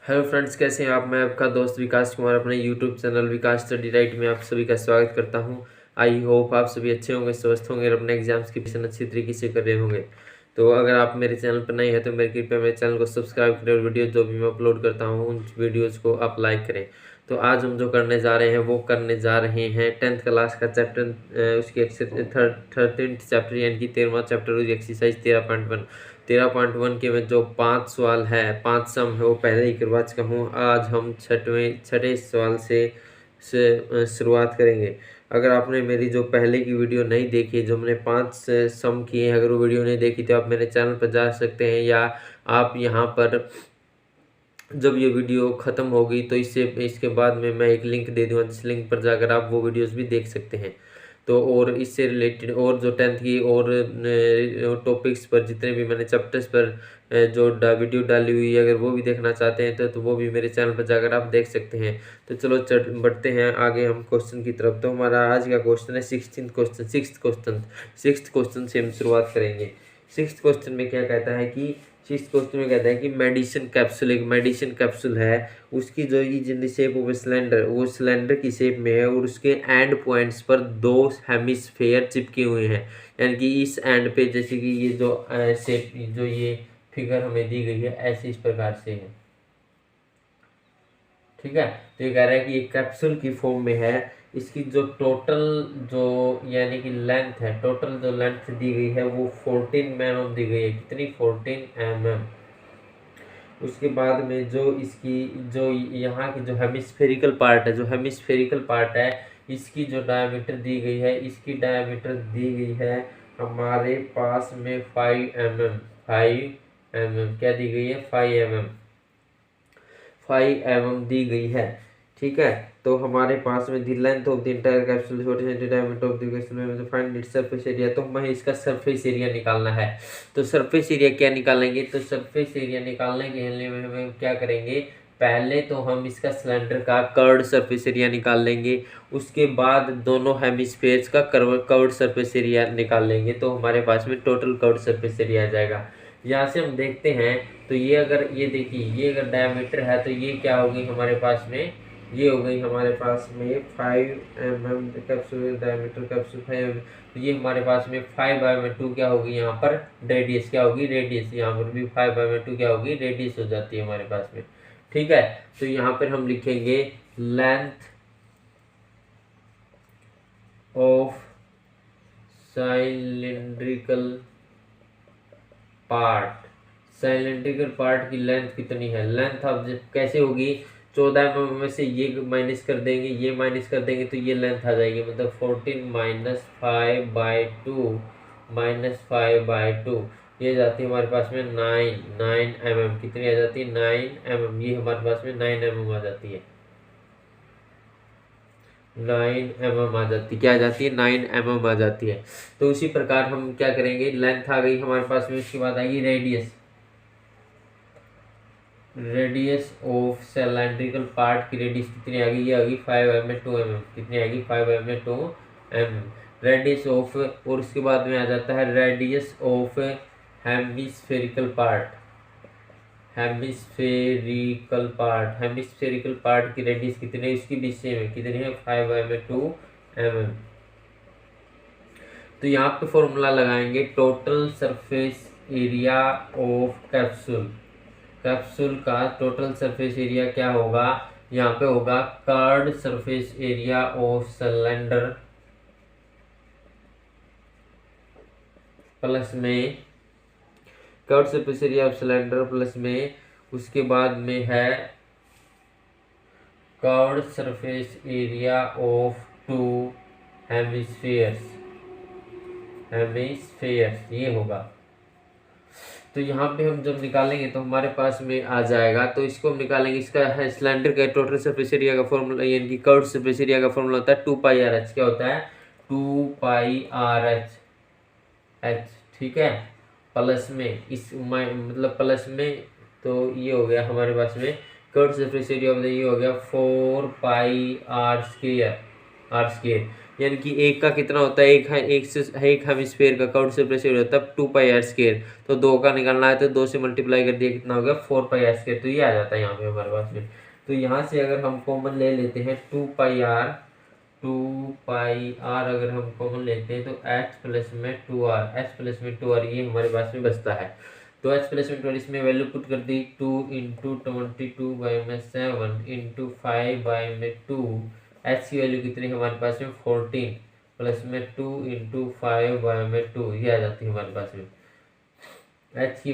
Hello friends, कैसे हैं आप। मैं आपका दोस्त विकास कुमार अपने यूट्यूब चैनल विकास स्टडी राइट में आप सभी का स्वागत करता हूं। आई होप आप सभी अच्छे होंगे, स्वस्थ होंगे और अपने एग्जाम्स की प्रिपरेशन अच्छी तरीके से कर रहे होंगे। तो अगर आप मेरे चैनल पर नए हैं तो मेरे कृपया मेरे चैनल को सब्सक्राइब करें और वीडियो जो भी मैं अपलोड करता हूँ उन वीडियोज़ को आप लाइक करें। तो आज हम जो करने जा रहे हैं वो करने जा रहे हैं 10th क्लास का चैप्टर, उसकी 13th चैप्टर यानी कि 13वां चैप्टर, उसकी एक्सरसाइज 13.1। 13.1 के में जो 5 सवाल है, 5 सम है, वो पहले ही करवा चुका हूँ। आज हम छठे सवाल से शुरुआत करेंगे। अगर आपने मेरी जो पहले की वीडियो नहीं देखी, जो मैंने 5 सम किए हैं, अगर वो वीडियो नहीं देखी तो आप मेरे चैनल पर जा सकते हैं, या आप यहाँ पर जब ये वीडियो ख़त्म होगी तो इसके बाद में मैं एक लिंक दे दूँगा, जिस लिंक पर जाकर आप वो वीडियोस भी देख सकते हैं। तो और इससे रिलेटेड और जो 10th की और टॉपिक्स पर जितने भी मैंने चैप्टर्स पर जो वीडियो डाली हुई है, अगर वो भी देखना चाहते हैं तो वो भी मेरे चैनल पर जाकर आप देख सकते हैं। तो चलो बढ़ते हैं आगे हम क्वेश्चन की तरफ। तो हमारा आज का क्वेश्चन है 6th क्वेश्चन से हम शुरुआत करेंगे। 6th क्वेश्चन में क्या कहता है कि 6th क्वेश्चन में कहता है कि मेडिसिन कैप्सूल, एक मेडिसिन कैप्सूल है, उसकी जो ये शेप वो सिलेंडर की शेप में है और उसके एंड पॉइंट्स पर 2 हेमिस्फेयर चिपके हुए हैं। यानी कि इस एंड पे, जैसे कि ये जो शेप, जो ये फिगर हमें दी गई है, ऐसे इस प्रकार से है। ठीक है, तो ये कह रहा है कि ये कैप्सूल की फॉर्म में है। इसकी जो टोटल जो यानी कि लेंथ है, टोटल जो लेंथ दी गई है वो 14 mm दी गई है। कितनी? 14 mm। उसके बाद में जो इसकी जो यहाँ की जो हेमिस्फेरिकल पार्ट है, इसकी जो डायमीटर दी गई है, इसकी डायमीटर दी गई है हमारे पास में 5 mm। 5 mm क्या दी गई है? 5 mm दी गई है। ठीक है, तो हमारे पास में the length of the entire capsule, छोटे डायमीटर ऑफ द कैप्सूल में फाइंड इट्स सरफेस एरिया। तो हमें इसका सरफेस एरिया निकालना है। तो सरफेस एरिया क्या निकालेंगे? तो सरफेस एरिया निकालने के लिए हमें क्या करेंगे? पहले तो हम इसका सिलेंडर का कर्व्ड सरफेस एरिया निकाल लेंगे, उसके बाद दोनों हेमिस्फेयर्स का कर्व्ड सरफेस एरिया निकाल लेंगे, तो हमारे पास में टोटल कर्व्ड सरफेस एरिया आ जाएगा। यहाँ से हम देखते हैं तो ये अगर ये देखिए, ये अगर डायमीटर है तो ये क्या हो गई हमारे पास में? ये हो गई हमारे पास में 5 mm कैप्सूल डायमीटर, कैप्सूल 5 तो ये हमारे पास में 5/2 क्या होगी यहाँ पर? रेडियस क्या होगी? रेडियस। यहाँ पर भी 5/2 क्या होगी? रेडियस हो जाती है हमारे पास में। ठीक है, तो यहाँ पर हम लिखेंगे लेंथ ऑफ सिलिंड्रिकल पार्ट की लेंथ कितनी है? लेंथ अब कैसे होगी? 14 mm में से ये माइनस कर देंगे, ये माइनस कर देंगे तो ये लेंथ आ जाएगी, मतलब 14 माइनस 5/2 ये जाती है हमारे पास में 9 mm। कितनी आ जाती है? 9 mm। ये हमारे पास में 9 mm आ जाती है। 9 mm आ जाती, क्या आ जाती है? 9 mm आ जाती है। तो उसी प्रकार हम क्या करेंगे? लेंथ आ गई हमारे पास में, उसके बाद आएगी रेडियस ऑफ सिलेंड्रिकल पार्ट की रेडियस कितनी आ गई? ये आ गई 5/2 mm। कितनी आएगी? 5/2 mm। रेडियस ऑफ, और उसके बाद में आ जाता है रेडियस ऑफ हेमिस्फेरिकल पार्ट की रेडियस कितनी है? इसकी भी सेम है। कितनी है? 5/2 mm। तो यहाँ पे फॉर्मूला लगाएंगे total surface area of capsule का टोटल सरफेस एरिया क्या होगा? यहाँ पे होगा curved surface area of cylinder plus में curved surface area of cylinder plus में उसके बाद में है curved surface area of 2 hemispheres. ये होगा। तो यहाँ पे हम जब निकालेंगे तो हमारे पास में आ जाएगा, तो इसको हम निकालेंगे। इसका है सिलेंडर का टोटल सरफेस एरिया का फॉर्मूला, यानी कि कर्व्ड सरफेस एरिया का फॉर्मूला होता है 2πRh। क्या होता है? 2πRh। ठीक है, प्लस में मतलब प्लस में, तो ये हो गया हमारे पास में कर्व्ड सरफेस एरिया, ये हो गया 4πr²। यानी कि एक का कितना होता है, एक हेमिस्फीयर का कर्व्ड सरफेस एरिया होता है 2πr²। तो 2 का निकालना है तो 2 से मल्टीप्लाई कर दिया, कितना हो गया 4πr²। तो ये आ जाता है यहाँ पे हमारे पास में। तो यहाँ से अगर हम कॉमन ले लेते हैं 2πr अगर हम कॉमन लेते हैं तो h प्लस में 2r ये हमारे पास में बचता है। तो h प्लस में 2 इसमें वैल्यू पुट कर दी, 2 इंटू 22/7 इंटू 5/2। h की वैल्यू कितनी है हमारे पास में 14 प्लस में 2 इंटू 5/2 ये आ जाती है हमारे पास में। h की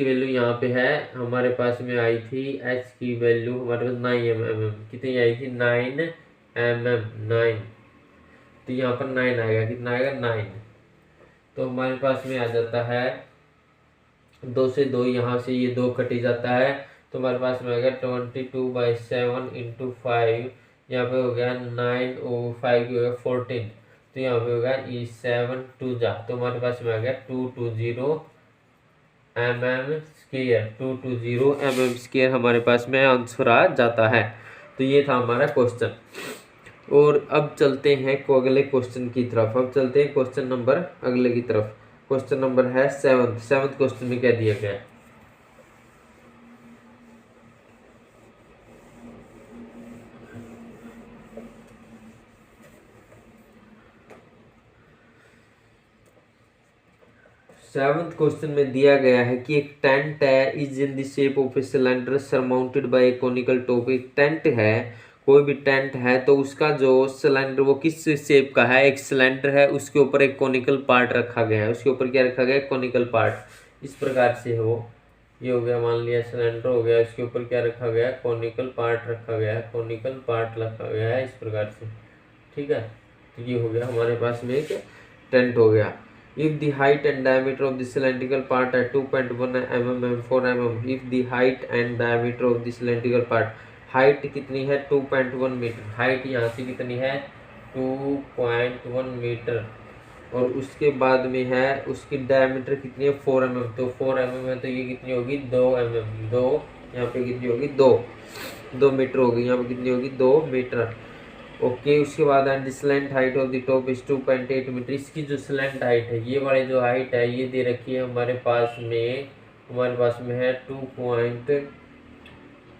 वैल्यू यहाँ पे है हमारे पास में आई थी, h की वैल्यू हमारे पास 9 mm कितनी आई थी 9 mm 9। तो यहाँ पर 9 आएगा, कितना आएगा 9। तो हमारे पास में आ जाता है 2 से 2 यहाँ से ये 2 कटी जाता है। तो हमारे पास में आएगा 22/7 इंटू 5, यहाँ पे हो गया 9 और 5 की हो गया 14। तो यहाँ पे होगा 7 2 जा, तो हमारे पास में आ गया 220 mm² हमारे पास में आंसर आ जाता है। तो ये था हमारा क्वेश्चन। और अब चलते हैं अगले क्वेश्चन की तरफ। अब चलते हैं क्वेश्चन नंबर अगले की तरफ। क्वेश्चन नंबर है 7th क्वेश्चन में क्या दिया गया है। सेवंथ क्वेश्चन में दिया गया है कि एक टेंट है is in the shape of a cylinder surmounted bye A conical top. एक टेंट है, कोई भी टेंट है तो उसका जो सिलेंडर वो किस शेप का है, एक सिलेंडर है उसके ऊपर एक कोनिकल पार्ट रखा गया है। उसके ऊपर क्या रखा गया है, कोनिकल पार्ट। इस प्रकार से हो, ये हो गया मान लिया सिलेंडर हो गया, इसके ऊपर क्या रखा गया है, कोनिकल पार्ट रखा गया है, कोनिकल पार्ट रखा गया है इस प्रकार से, ठीक है। तो ये हो गया हमारे पास में एक टेंट हो गया। If the height and diameter of the cylindrical part are 2.1 mm and 4 mm, if the height and diameter of the cylindrical part, height कितनी है 2.1 मीटर, हाइट यहाँ से कितनी है 2.1 मीटर, और उसके बाद में है उसकी डायमीटर कितनी है 4 mm। तो 4 mm है तो ये कितनी होगी 2 mm, 2 यहाँ पे कितनी होगी 2 मीटर होगी, यहाँ पे कितनी होगी 2 मीटर। ओके उसके बाद and slant height of the top is 2.8 metre. इसकी जो स्लैंट हाइट है, ये वाली जो हाइट है ये दे रखी है हमारे पास में है 2.8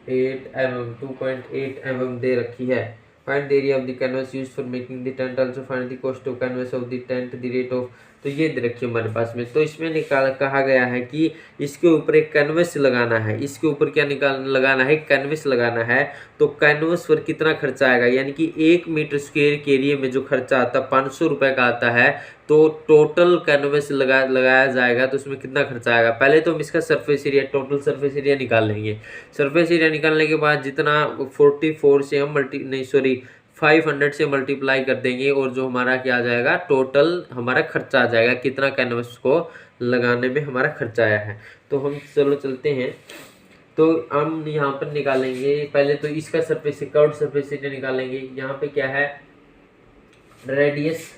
mm, 2.8 mm दे रखी है। Find the area of the canvas used for making the tent, also find the cost of canvas of the tent, the rate of. तो ये दे रखी है हमारे पास में। तो इसमें कहा गया है कि इसके ऊपर एक कैनवस लगाना है, इसके ऊपर क्या लगाना है, कैनवस लगाना है। तो कैनवस पर कितना खर्चा आएगा, यानी कि 1 मीटर स्क्वायर के एरिया में जो खर्चा आता है 500 रुपये का आता है। तो टोटल कैनवस लगाया जाएगा तो उसमें कितना खर्चा आएगा। पहले तो हम इसका surface area, total surface area निकाल लेंगे। सरफेस एरिया निकालने के बाद जितना 44 से हम 500 से मल्टीप्लाई कर देंगे और जो हमारा क्या आ जाएगा, टोटल हमारा खर्चा आ जाएगा, कितना कैनवस को लगाने में हमारा खर्चा आया है। तो हम चलते हैं। तो हम यहाँ पर निकालेंगे पहले तो इसका सरफेस कर्व्ड सरफेस एरिया निकालेंगे। यहाँ पे क्या है, radius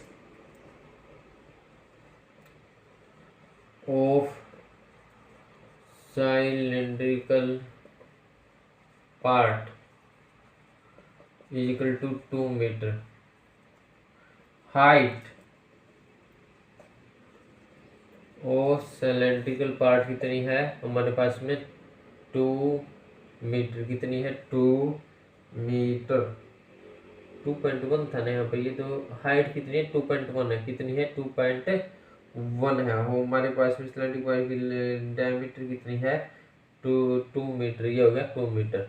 of cylindrical part is equal to 2 metre. Height और सिलेंड्रिकल पार्ट कितनी है हमारे पास में 2 मीटर, कितनी है 2 मीटर, 2.1 था ना यहाँ पे, ये तो हाइट कितनी है 2.1 है, कितनी है 2.1 है। हमारे पास में सिलेंड्रिकल पार्ट की डायमीटर कितनी है 2 मीटर, ये हो गया 2 मीटर।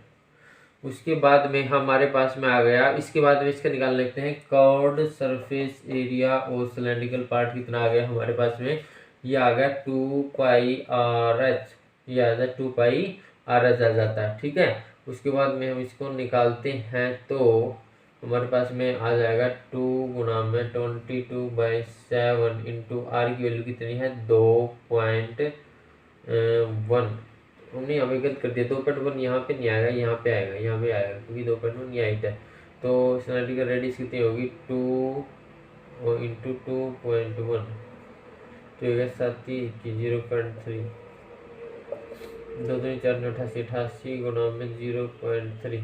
उसके बाद में हमारे पास में आ गया, इसके बाद में इसका निकाल लेते हैं कर्व्ड सरफेस एरिया और सिलेंड्रिकल पार्ट कितना आ गया हमारे पास में, ये आ गया 2πRH, ये आ गया 2πRH आ जाता है, ठीक है। उसके बाद में हम इसको निकालते हैं तो हमारे पास में आ जाएगा 2 गुना में 22/7 इंटू आर की वैल्यू कितनी है 2.1। हमने यहाँ पे गलत कर दिया, 2.1 यहाँ पे नहीं आएगा, यहाँ पे आएगा, यहाँ पे आएगा क्योंकि 2.1 ये हाइट है। तो सिलेंड्रिकल रेडियस कितनी होगी 2 इंटू 2.1, तो हो गया 0.3, 2 2 4 88 88 गुना में 0.3,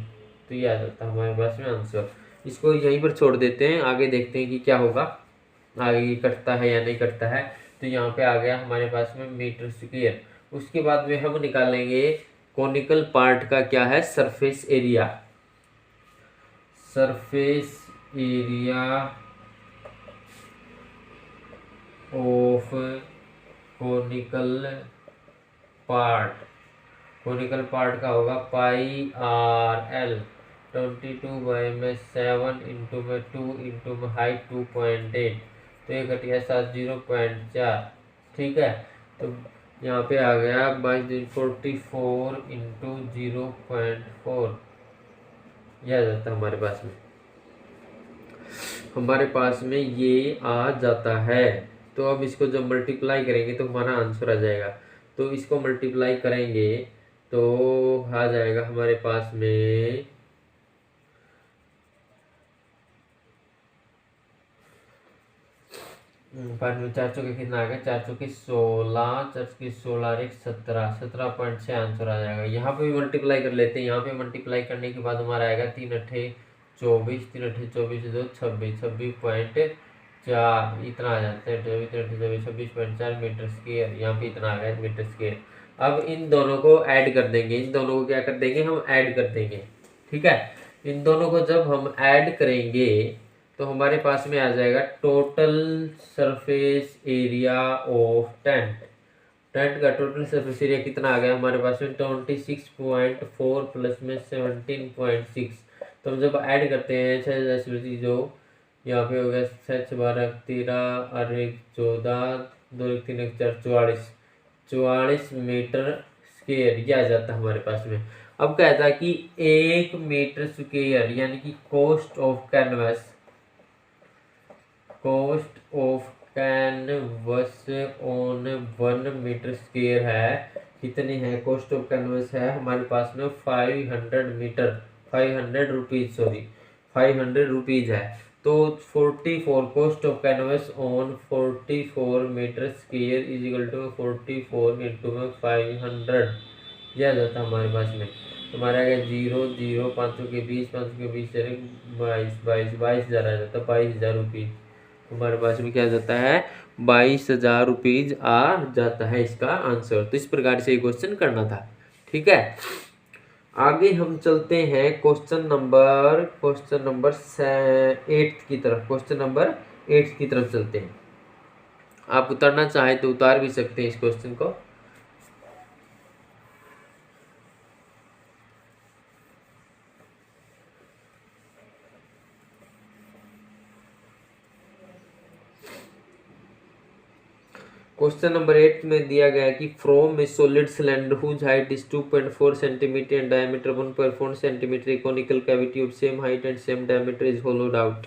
तो ये आ जाता है हमारे पास में आंसर। इसको यहीं पर छोड़ देते हैं, आगे देखते हैं कि क्या होगा, आगे ये कटता है या नहीं कटता है। तो यहाँ पे आ गया हमारे पास में मीटर स्क्वायर। उसके बाद में हम निकालेंगे कॉनिकल पार्ट का क्या है, surface area. Surface area of conical part. Conical part का होगा पाई आर एल 22/7 इंटू में 2 इंटू में हाइट 2.8, तो ये घट गया 70.4। ठीक है, तो यहाँ पे आ गया 22/44 इंटू 0.4, यह आ जाता है हमारे पास में ये आ जाता है। तो अब इसको जब मल्टीप्लाई करेंगे तो हमारा आंसर आ जाएगा। तो इसको मल्टीप्लाई करेंगे तो आ जाएगा हमारे पास में 5 में 4 चौके कितना आ गया, 4 चौके 16, 4 चौके 16 और 17, 17.6 आंसर आ जाएगा। यहाँ पे भी मल्टीप्लाई कर लेते हैं। यहाँ पे मल्टीप्लाई करने के बाद हमारा आएगा 3 अट्ठे 24, 3 अट्ठे 24 2 26, 26.4 इतना आ जाता है। 26.4 मीटर स्क्वायर, यहाँ पे इतना आ गया मीटर स्क्वायर। अब इन दोनों को ऐड कर देंगे, इन दोनों को क्या कर देंगे, हम ऐड कर देंगे। ठीक है, इन दोनों को जब हम ऐड करेंगे तो हमारे पास में आ जाएगा total surface area of tent. Tent का टोटल सरफेस एरिया कितना आ गया हमारे पास में 26.4 प्लस में 17.6। तो हम जब ऐड करते हैं 6 जो यहाँ पे हो गया 6 12 13 और 1 14 2 1 3 1 4 44 मीटर स्क्वायर यह आ जाता है हमारे पास में। अब कहता है कि 1 मीटर स्क्वायर यानी कि cost of canvas on 1 metre square है कितनी है, कॉस्ट ऑफ कैनवस है हमारे पास में 500 रुपीज है। तो 44 cost of canvas on 44 metre square is equal to 44 into में 500, यह आ जाता है हमारे पास में। हमारा आ गया 0 0 500 के 20 500 के 20 22,000 आ जाता है, 22,000 रुपीज हमारे पास में क्या जाता है, 22,000 रुपीज आ जाता है इसका आंसर। तो इस प्रकार से ये क्वेश्चन करना था। ठीक है, आगे हम चलते हैं क्वेश्चन नंबर 8 की तरफ। क्वेश्चन नंबर 8 की तरफ चलते हैं। आप उतारना चाहे तो उतार भी सकते हैं इस क्वेश्चन को। क्वेश्चन नंबर 8 में दिया गया है कि from a solid cylinder whose height is 2.4 centimetre and diameter 1.4 centimetre, a conical cavity of same height and same diameter is hollowed out.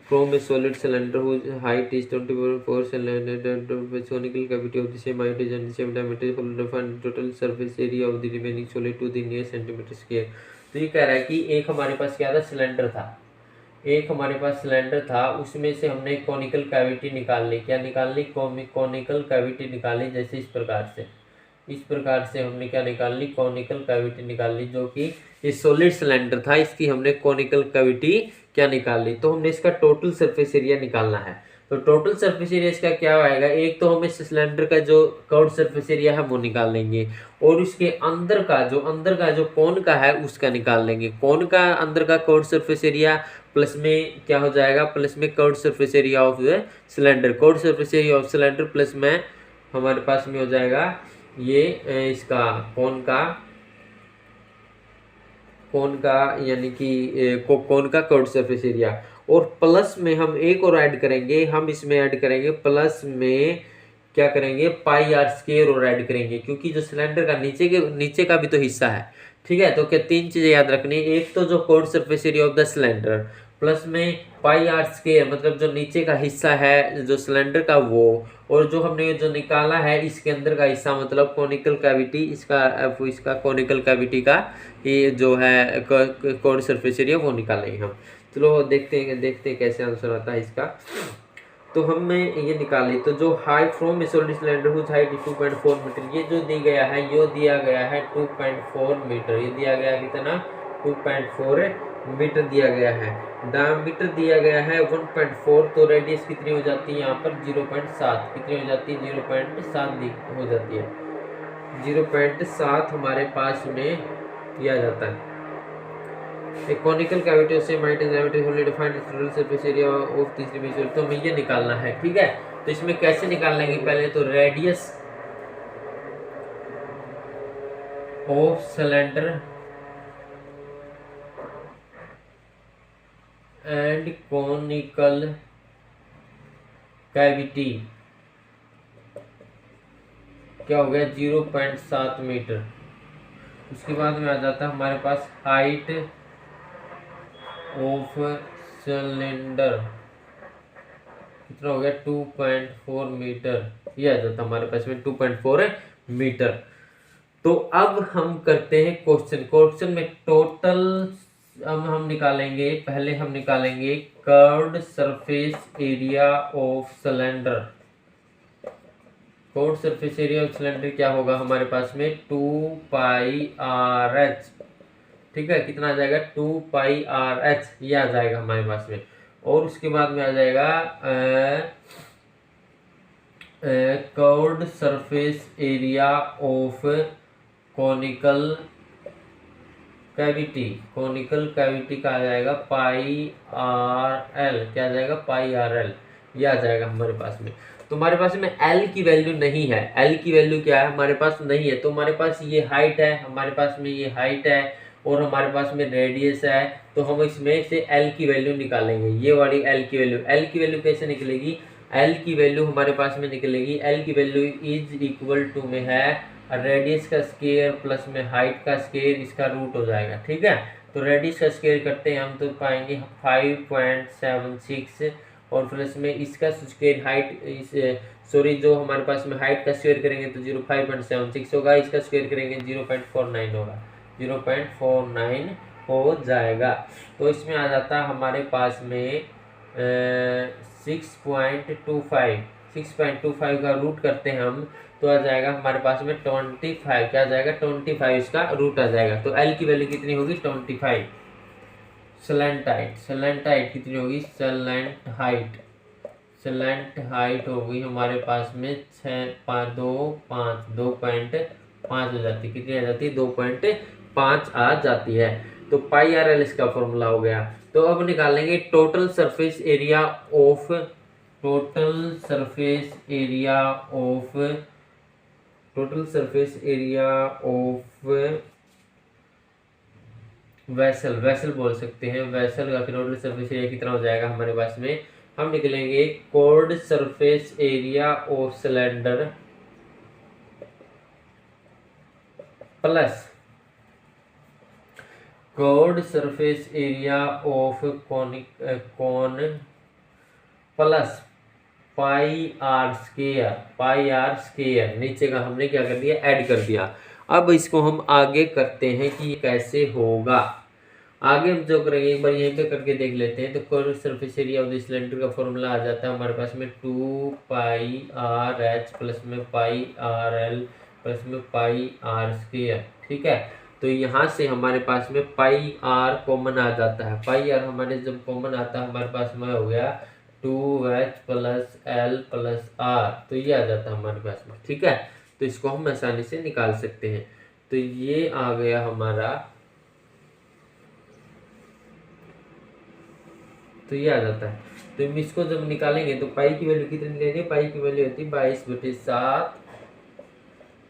From a solid cylinder whose height is 2.4 centimetre, conical cavity of the same height and same diameter is hollowed out, find total surface area of the remaining solid to the near centimetre square. तो ये कह रहा है कि एक हमारे पास क्या था, सिलेंडर था। एक हमारे पास सिलेंडर था, उसमें से हमने कॉनिकल कैविटी निकाल ली। क्या निकाल ली, कॉनिकल कैविटी निकाली। जैसे इस प्रकार से हमने क्या निकाल ली, कॉनिकल कैविटी निकाल ली, जो कि ये सॉलिड सिलेंडर था, इसकी हमने कॉनिकल कैविटी क्या निकाल ली। तो हमने इसका टोटल सरफेस एरिया निकालना है। तो टोटल सरफेस एरिया इसका क्या आएगा, एक तो हम इस सिलेंडर का जो कर्व्ड सरफेस एरिया है वो निकाल लेंगे, और उसके अंदर का जो कोन का है उसका निकाल लेंगे। कोन का अंदर का कर्व्ड सरफेस एरिया प्लस में क्या हो जाएगा, प्लस में curved surface area of the cylinder, curved surface area of cylinder plus में हमारे पास में हो जाएगा ये इसका कोन का यानी कि कोन का कर्व्ड सरफेस एरिया, और प्लस में हम एक और ऐड करेंगे, हम इसमें ऐड करेंगे प्लस में क्या करेंगे, पाई आर स्क्वायर और ऐड करेंगे, क्योंकि जो सिलेंडर का नीचे का भी तो हिस्सा है। ठीक है, तो क्या 3 चीजें याद रखनी है, एक तो जो curved surface area of the cylinder plus में पाई आर स्क्वायर मतलब जो नीचे का हिस्सा है जो सिलेंडर का वो, और जो हमने जो निकाला है इसके अंदर का हिस्सा मतलब कॉनिकल कैविटी, इसका कॉनिकल कैविटी का ये जो है कर्व्ड सरफेस एरिया वो निकालेंगे हम। चलो देखते हैं कैसे आंसर आता है इसका। तो हमने ये निकाली, तो जो height from a solid cylinder whose height 2.4 metre, ये जो दिया गया है 2.4 मीटर, ये दिया गया कितना 2.4 मीटर दिया गया है, डायमीटर दिया गया है 1.4, तो रेडियस कितनी हो जाती है यहाँ पर 0.7, कितनी हो जाती है 0.7 हो जाती है, 0.7 हमारे पास में दिया जाता है। एक कॉनिकल कैविटी से minus diameter Holi defined total surface area of तीसरी मेजर, तो हमें ये निकालना है, ठीक है। तो इसमें कैसे निकाल लेंगे, पहले तो radius of cylinder and conical cavity क्या हो गया 0.7 मीटर। उसके बाद में आ जाता है हमारे पास हाइट ऑफ सिलेंडर, कितना हो गया 2.4 मीटर, ये आ जाता है हमारे पास में 2.4 मीटर। तो अब हम करते हैं क्वेश्चन में टोटल अब हम निकालेंगे, पहले हम निकालेंगे curved surface area of cylinder. Curved surface area of cylinder क्या होगा हमारे पास में 2πRh, ठीक है, कितना आ जाएगा 2πRh, ये आ जाएगा हमारे पास में। और उसके बाद में आ जाएगा curved surface area of conical cavity, conical cavity का आ जाएगा πRl, क्या आ जाएगा πRl, ये आ जाएगा हमारे पास में। तो हमारे पास में L की वैल्यू नहीं है, L की वैल्यू क्या है हमारे पास नहीं है, तो हमारे पास ये हाइट है, हमारे पास में ये हाइट है और हमारे पास में रेडियस है, तो हम इसमें से L की वैल्यू निकालेंगे, ये वाली L की वैल्यू। L की वैल्यू कैसे निकलेगी, L की वैल्यू हमारे पास में निकलेगी, L की वैल्यू इज इक्वल टू में है रेडियस का स्क्वायर प्लस में हाइट का स्क्वायर, इसका रूट हो जाएगा, ठीक है। तो रेडियस का स्क्वायर करते हैं हम तो पाएंगे 5.76 और प्लस में इसका स्क्वायर हाइट सॉरी जो हमारे पास में हाइट का स्क्वायर करेंगे तो 5.76 होगा, इसका स्क्वायर करेंगे 0.49 होगा, 0.49 हो जाएगा। तो इसमें आ जाता है हमारे पास में 6.25 का रूट करते हैं हम तो आ जाएगा हमारे पास में 25, क्या आ जाएगा 25 इसका रूट आ जाएगा। तो L की वैल्यू कितनी होगी 25। स्लैंट हाइट कितनी होगी, स्लैंट हाइट होगी हमारे पास में 2.5 हो जाती है, कितनी आ जाती है 2.5 आ जाती है। तो πRl इसका फॉर्मूला हो गया। तो अब निकालेंगे total surface area of vessel बोल सकते हैं, वेसल का टोटल सरफेस एरिया कितना हो जाएगा हमारे पास में, हम निकलेंगे curved surface area of cylinder plus curved surface area of cone plus πr square, नीचे का हमने क्या कर दिया ऐड कर दिया। अब इसको हम आगे करते हैं कि ये कैसे होगा। आगे हम जो करेंगे एक बार यहीं पे करके देख लेते हैं। तो curve surface area of the cylinder का फॉर्मूला आ जाता है हमारे पास में 2πRh प्लस में πRl प्लस में πr स्क्वायर, ठीक है। तो यहाँ से हमारे पास में πr कॉमन आ जाता है, πr हमारे जब कॉमन आता है हमारे पास में हो गया 2h plus l plus r, तो ये आ जाता है हमारे पास में, ठीक है। तो इसको हम आसानी से निकाल सकते हैं। तो ये आ गया हमारा, तो ये आ जाता है। तो इसको जब निकालेंगे तो पाई की वैल्यू कितनी लेनी है, पाई की वैल्यू होती है 22/7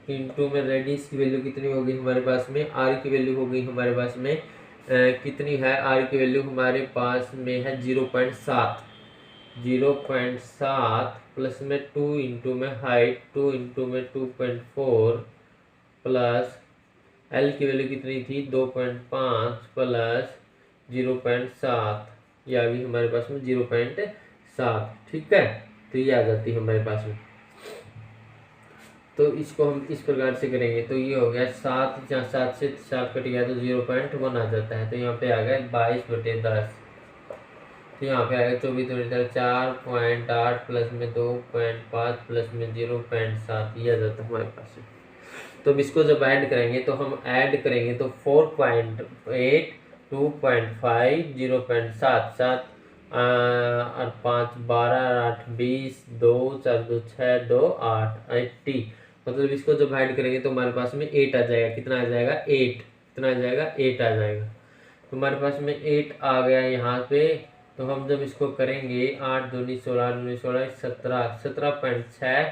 इंटू में रेडियस की वैल्यू कितनी होगी हमारे पास में, आर की वैल्यू होगी हमारे पास में कितनी है, आर की वैल्यू हमारे पास में है 0.7 प्लस में 2 इंटू में हाइट 2 इंटू में 2.4 प्लस एल की वैल्यू कितनी थी 2.5 प्लस 0.7, ये आ गई हमारे पास में 0.7, ठीक है। तो ये आ जाती है हमारे पास में। तो इसको हम इस प्रकार से करेंगे तो ये हो गया 7, जहाँ 7 से 7 कट गया तो 0.1 आ जाता है। तो यहाँ पे आ गया 22/10, तो यहाँ पे आएगा 24/4.8 प्लस में 2.5 प्लस में 0.7, ये आ जाता है हमारे पास में। तो अब इसको जब ऐड करेंगे तो हम ऐड करेंगे तो 4.8 2.5 0.7 7 और 5 12 8 20 2 4 2 6 2 8 80, मतलब इसको जब ऐड करेंगे तो हमारे पास में 8 आ जाएगा। कितना आ जाएगा? 8। कितना आ जाएगा? 8 आ जाएगा। तो हमारे पास में 8 आ गया यहाँ पे। तो हम जब इसको करेंगे 8 दूनी 16 दूनी 16 17 17.6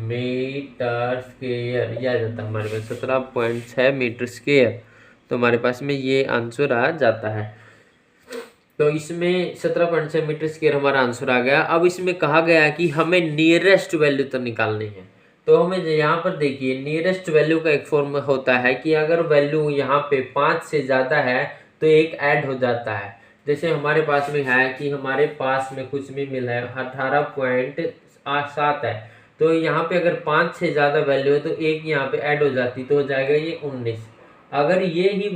मीटर स्क्वेयर, यह आ जाता है हमारे पास 17.6 मीटर स्क्वेयर। तो हमारे पास में ये आंसर आ जाता है। तो इसमें 17.6 मीटर स्क्वायर हमारा आंसर आ गया। अब इसमें कहा गया कि हमें नियरेस्ट वैल्यू तो निकालनी है। तो हमें यहाँ पर देखिए नियरेस्ट वैल्यू का एक फॉर्म होता है कि अगर वैल्यू यहाँ पे 5 से ज़्यादा है तो एक ऐड हो जाता है। जैसे हमारे पास में है कि हमारे पास में कुछ भी मिला है 18.7 है, तो यहाँ पे अगर 5 से ज़्यादा वैल्यू है तो एक यहाँ पे ऐड हो जाती, तो हो जाएगा ये 19। अगर यही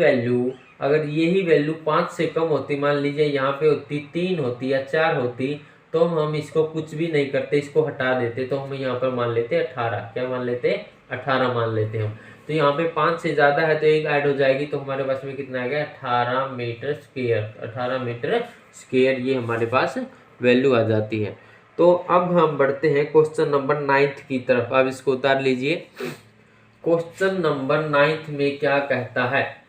वैल्यू 5 से कम होती, मान लीजिए यहाँ पे होती 3 होती या 4 होती, तो हम इसको कुछ भी नहीं करते, इसको हटा देते, तो हम यहाँ पर मान लेते 18। क्या मान लेते? 18 मान लेते हम। तो यहाँ पे 5 से ज़्यादा है तो एक ऐड हो जाएगी, तो हमारे पास में कितना आ गया? 18 मीटर स्क्वेयर। 18 मीटर स्क्वेयर ये हमारे पास वैल्यू आ जाती है। तो अब हम बढ़ते हैं क्वेश्चन नंबर 9 की तरफ। अब इसको उतार लीजिए। क्वेश्चन नंबर 9 में क्या कहता है?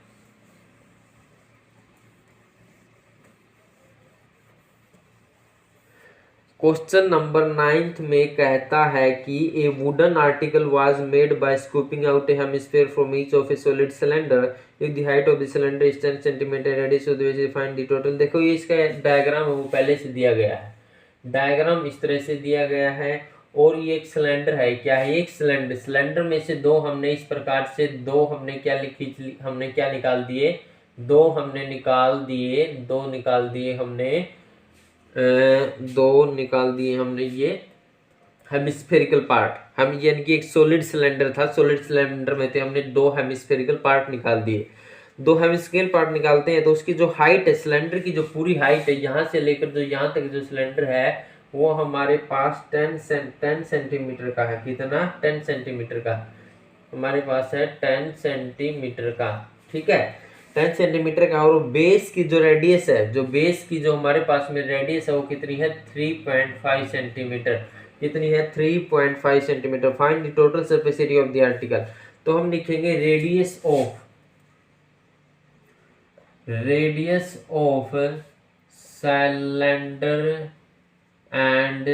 क्वेश्चन नंबर 9 में कहता है कि ए wooden article was made by scooping out A hemisphere from each of A solid cylinder if the height of the cylinder is 10 centimetre, radius of the which find the total. देखो ये इसका diagram है वो पहले से दिया गया है। डायग्राम इस तरह से दिया गया है और ये एक सिलेंडर है। क्या है? एक सिलेंडर में से दो हमने इस प्रकार से दो हमने क्या निकाल दिए? दो निकाल दिए हमने ये हेमिस्फेरिकल पार्ट। हम यानी कि एक सॉलिड सिलेंडर था, सॉलिड सिलेंडर में थे, हमने दो हेमिस्फेरिकल पार्ट निकाल दिए। दो हेमिस्फेरिकल पार्ट निकालते हैं तो उसकी जो हाइट है, सिलेंडर की जो पूरी हाइट है यहाँ से लेकर जो यहाँ तक जो सिलेंडर है वो हमारे पास 10 सेंटीमीटर का है। कितना? 10 सेंटीमीटर का हमारे पास है, 10 सेंटीमीटर का। ठीक है, 10 सेंटीमीटर का। और बेस की जो रेडियस है, जो हमारे पास में रेडियस है वो कितनी है? 3.5 सेंटीमीटर। कितनी है? 3.5 centimetre. Find the total surface area of the article. तो हम लिखेंगे radius of cylinder and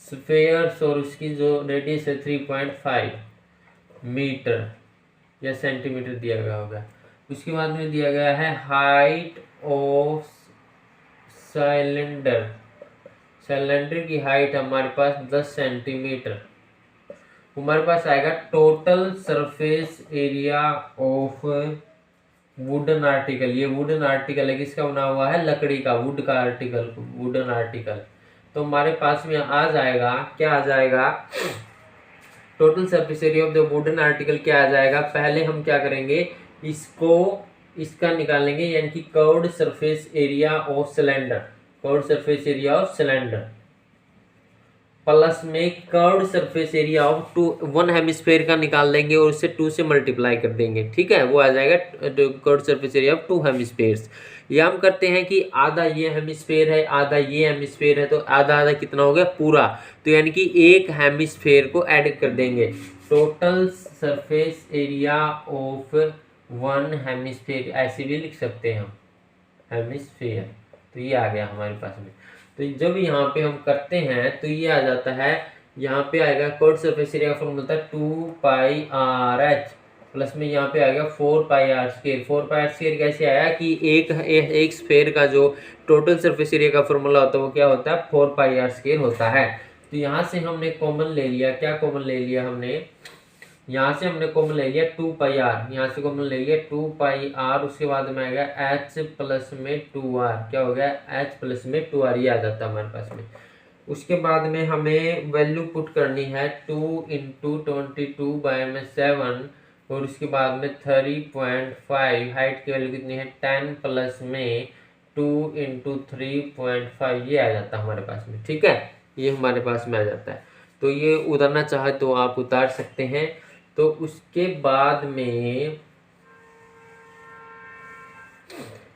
spheres और उसकी जो रेडियस है 3.5 मीटर या सेंटीमीटर दिया गया होगा। उसके बाद में दिया गया है हाइट ऑफ सिलेंडर की हाइट हमारे पास 10 सेंटीमीटर। हमारे पास आएगा total surface area of wooden article. ये वुडन आर्टिकल है, किसका बना हुआ है? लकड़ी का, वुडन आर्टिकल। तो हमारे पास में आ जाएगा, क्या आ जाएगा? Total surface area of the wooden article क्या आ जाएगा? पहले हम क्या करेंगे, इसका निकालेंगे, यानी कि curved surface area of cylinder, plus में curved surface area of 1 hemisphere का निकाल लेंगे और उसे 2 से मल्टीप्लाई कर देंगे। ठीक है, वो आ जाएगा curved surface area of 2 hemispheres. ये हम करते हैं कि आधा ये हेमिस्फेयर है, आधा ये हेमिस्फेयर है, तो आधा आधा कितना हो गया? पूरा। तो यानी कि एक हेमिस्फेयर को ऐड कर देंगे। Total surface area of 1 hemisphere, ऐसे भी लिख सकते हैं हम, हेमिस्फेयर। तो ये आ गया हमारे पास में। तो जब यहाँ पे हम करते हैं तो ये आ जाता है, यहाँ पे आएगा कर्व्ड सरफेस एरिया का फॉर्मूला था 2πrh, प्लस में यहाँ पे आएगा 4πr²। 4πr² कैसे आया कि एक स्फेयर का जो टोटल सरफेस एरिया का फॉर्मूला होता है वो क्या होता है? 4πr² होता है। तो यहाँ से हमने कॉमन ले लिया, क्या कॉमन ले लिया हमने? यहाँ से हमने कॉमन ले लिया 2πr, यहाँ से कॉमन ले लिया 2πr। उसके बाद में आएगा h प्लस में 2r, क्या हो गया? h प्लस में 2r, ये आ जाता है हमारे पास में। उसके बाद में हमें वैल्यू पुट करनी है 2 × 22/7 और उसके बाद में 3.5। हाइट की वैल्यू कितनी है? 10 प्लस में 2 × 3.5, ये आ जाता है हमारे पास में। ठीक है, ये हमारे पास में आ जाता है। तो ये उतारना चाहे तो आप उतार सकते हैं। तो उसके बाद में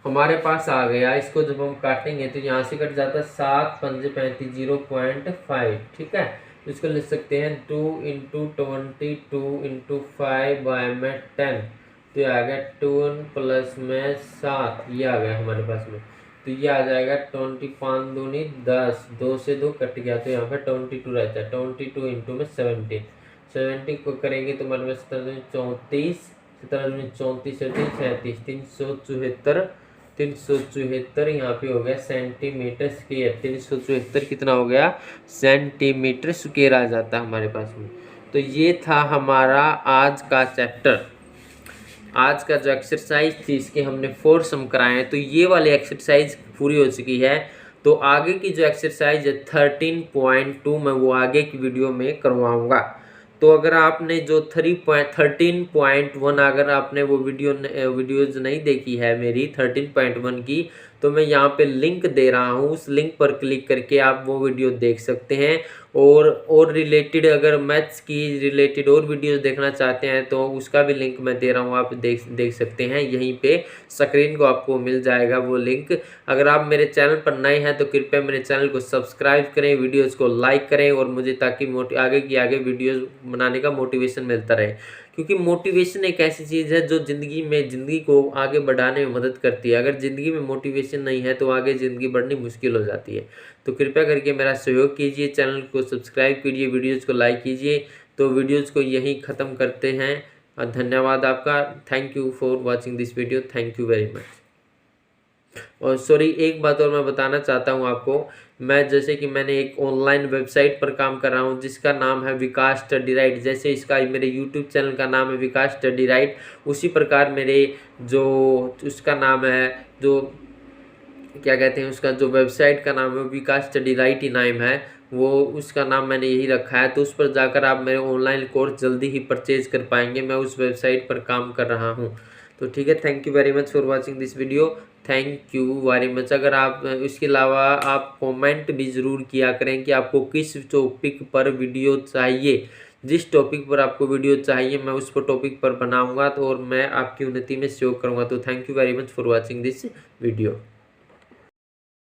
हमारे पास आ गया। इसको जब हम काटेंगे तो यहाँ से कट जाता है 7 पंजे 35 0.5, ठीक है। तो इसको लिख सकते हैं 2 इंटू 22 इंटू 5 बाय में 10, तो ये आ गया 2 प्लस में 7, ये आ गया हमारे पास में। तो ये आ जाएगा 20 5 दूनी 10, 2 से 2 कट गया, तो यहाँ पे 22 रहता है। 22 इंटू में 17 को करेंगे तो हमारे पास 34, 17 34 37, 374, 374 यहाँ पे हो गया सेंटीमीटर स्क्वायर। 374 कितना हो गया? सेंटीमीटर स्क्वायर आ जाता है हमारे पास में। तो ये था हमारा आज का चैप्टर। आज का जो एक्सरसाइज थी इसके हमने 4 सम कराए हैं, तो ये वाली एक्सरसाइज पूरी हो चुकी है। तो आगे की जो एक्सरसाइज है 13.2 मैं वो आगे की वीडियो में करवाऊंगा। तो अगर आपने जो 13.1 अगर आपने वो वीडियोज नहीं देखी है मेरी 13.1 की, तो मैं यहाँ पे लिंक दे रहा हूँ, उस लिंक पर क्लिक करके आप वो वीडियो देख सकते हैं। और रिलेटेड अगर मैथ्स की रिलेटेड और वीडियोस देखना चाहते हैं तो उसका भी लिंक मैं दे रहा हूँ, आप देख सकते हैं। यहीं पे स्क्रीन को आपको मिल जाएगा वो लिंक। अगर आप मेरे चैनल पर नए हैं तो कृपया मेरे चैनल को सब्सक्राइब करें, वीडियोज़ को लाइक करें और मुझे ताकि आगे वीडियोज़ बनाने का मोटिवेशन मिलता रहे। क्योंकि मोटिवेशन एक ऐसी चीज़ है जो ज़िंदगी को आगे बढ़ाने में मदद करती है। अगर ज़िंदगी में मोटिवेशन नहीं है तो आगे ज़िंदगी बढ़नी मुश्किल हो जाती है। तो कृपया करके मेरा सहयोग कीजिए, चैनल को सब्सक्राइब कीजिए, वीडियोज़ को लाइक कीजिए। तो वीडियोज़ को यहीं ख़त्म करते हैं। धन्यवाद आपका। Thank you for watching this video. Thank you very much. और सॉरी, एक बात और मैं बताना चाहता हूँ आपको। मैं जैसे कि मैंने एक ऑनलाइन वेबसाइट पर काम कर रहा हूँ जिसका नाम है विकास स्टडी राइट। जैसे इसका मेरे यूट्यूब चैनल का नाम है विकास स्टडी राइट, उसी प्रकार मेरे जो उसका नाम है, जो क्या कहते हैं, उसका जो वेबसाइट का नाम है विकास स्टडी राइट ही नाम है, वो उसका नाम मैंने यही रखा है। तो उस पर जाकर आप मेरे ऑनलाइन कोर्स जल्दी ही परचेज कर पाएंगे। मैं उस वेबसाइट पर काम कर रहा हूँ। तो ठीक है, thank you very much for watching this video. Thank you very much. अगर आप इसके अलावा आप कमेंट भी ज़रूर किया करें कि आपको किस टॉपिक पर वीडियो चाहिए। जिस टॉपिक पर आपको वीडियो चाहिए मैं उस पर टॉपिक पर बनाऊंगा, तो और मैं आपकी उन्नति में सहयोग करूंगा। तो thank you very much for watching this video.